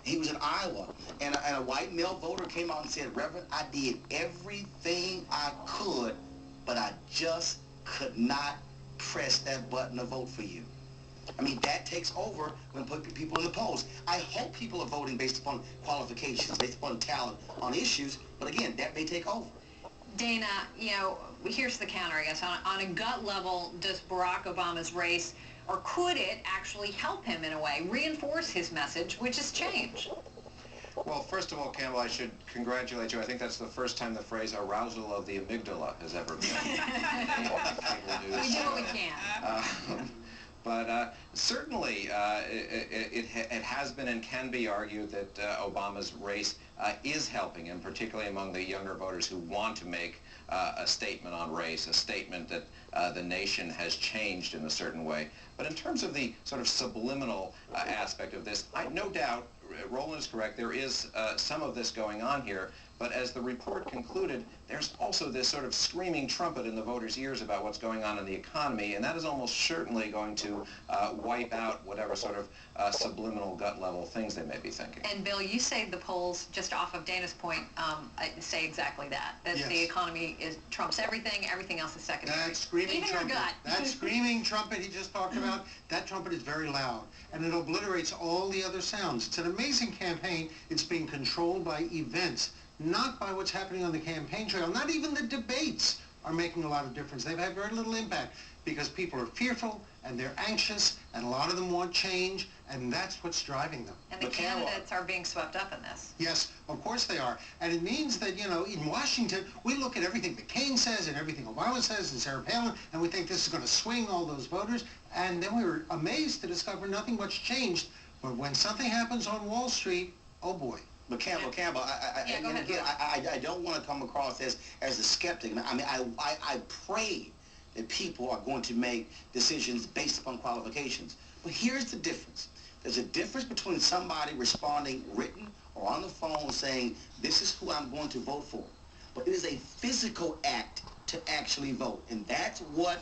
He was in Iowa, and a white male voter came out and said, Reverend, I did everything I could, but I just could not press that button to vote for you. I mean, that takes over when putting people in the polls. I hope people are voting based upon qualifications, based upon talent, on issues, but again, that may take over. Dana, you know, here's the counter, I guess. On a gut level, does Barack Obama's race, or could it actually help him in a way, reinforce his message, which is change? Well, first of all, Campbell, I should congratulate you. I think that's the first time the phrase arousal of the amygdala has ever been. We do what we can. But certainly it has been and can be argued that Obama's race is helping, and particularly among the younger voters who want to make a statement on race, a statement that the nation has changed in a certain way. But in terms of the sort of subliminal aspect of this, no doubt, Roland is correct, there is some of this going on here, but as the report concluded, there's also this sort of screaming trumpet in the voters' ears about what's going on in the economy, and that is almost certainly going to wipe out whatever sort of subliminal gut-level things they may be thinking. And Bill, you say the polls, just off of Dana's point, say exactly that Yes. the economy trumps everything else is secondary. That screaming Even trumpet, your gut. that screaming trumpet he just talked about, that trumpet is very loud, and it obliterates all the other sounds. It's an amazing campaign. It's being controlled by events, not by what's happening on the campaign trail. Not even the debates are making a lot of difference. They've had very little impact because people are fearful and they're anxious, and a lot of them want change, and that's what's driving them. And the candidates are being swept up in this. Yes, of course they are. And it means that, you know, in Washington, we look at everything McCain says and everything Obama says and Sarah Palin, and we think this is going to swing all those voters, and then we were amazed to discover nothing much changed. But when something happens on Wall Street, oh boy. But Campbell, I don't want to come across as a skeptic. I mean, I pray that people are going to make decisions based upon qualifications. But here's the difference. There's a difference between somebody responding written or on the phone saying, this is who I'm going to vote for. But it is a physical act to actually vote. And that's what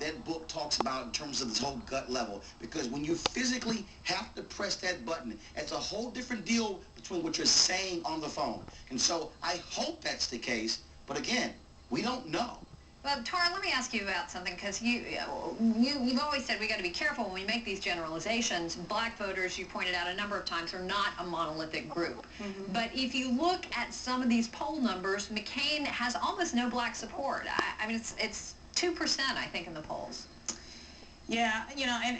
that book talks about in terms of this whole gut level. Because when you physically have to press that button, it's a whole different deal between what you're saying on the phone. And so I hope that's the case. But again, we don't know. Well, Tara, let me ask you about something, because you've always said we got to be careful when we make these generalizations. Black voters, you pointed out a number of times, are not a monolithic group. Mm-hmm. But if you look at some of these poll numbers, McCain has almost no black support. I mean, it's 2%, I think, in the polls. Yeah, you know, and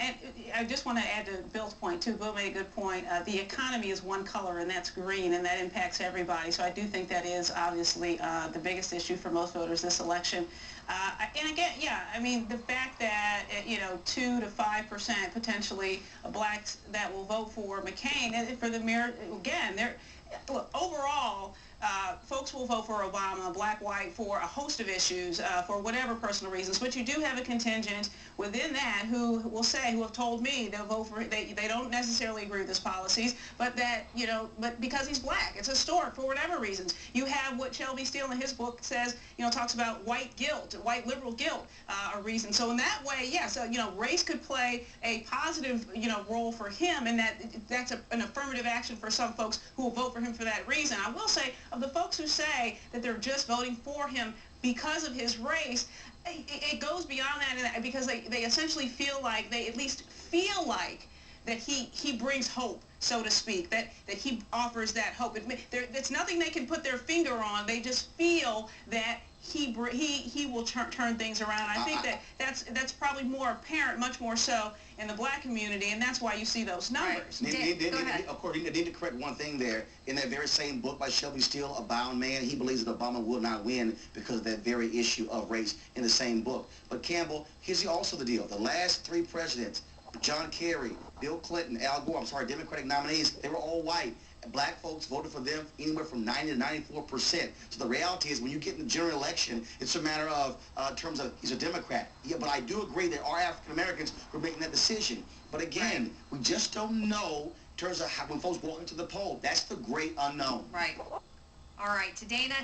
I just want to add to Bill's point, too. Bill made a good point. The economy is one color, and that's green, and that impacts everybody. So I do think that is obviously the biggest issue for most voters this election. And again, yeah, I mean, the fact that, you know, 2 to 5% potentially blacks that will vote for McCain, and for the mayor, again, look, overall, folks will vote for Obama, black, white, for a host of issues, for whatever personal reasons. But you do have a contingent within that who will say, who have told me they'll vote for, they don't necessarily agree with his policies, but that, you know, but because he's black, it's historic for whatever reasons. You have what Shelby Steele in his book says, you know, talks about white guilt, white liberal guilt, a reason. So in that way, yeah, so, you know, race could play a positive, you know, role for him, and that's an affirmative action for some folks who will vote for him for that reason. I will say, of the folks who say that they're just voting for him because of his race, it goes beyond that, because they essentially feel like, they at least feel like that he brings hope, so to speak, that he offers that hope. It's nothing they can put their finger on. They just feel that he will turn things around. I think that's probably more apparent, much more so in the black community, and that's why you see those numbers. Right. According, I need to correct one thing there. In that very same book by Shelby Steele, A Bound Man, he believes that Obama will not win because of that very issue of race in the same book. But Campbell, here's also the deal. The last 3 presidents, John Kerry, Bill Clinton, Al Gore, Democratic nominees, they were all white. Black folks voted for them anywhere from 90 to 94%. So the reality is, when you get in the general election, it's a matter of, in terms of, he's a Democrat. Yeah, but I do agree that our African Americans were making that decision. But again, we just don't know in terms of how, when folks walk into the poll. That's the great unknown. Right. All right, to Dana.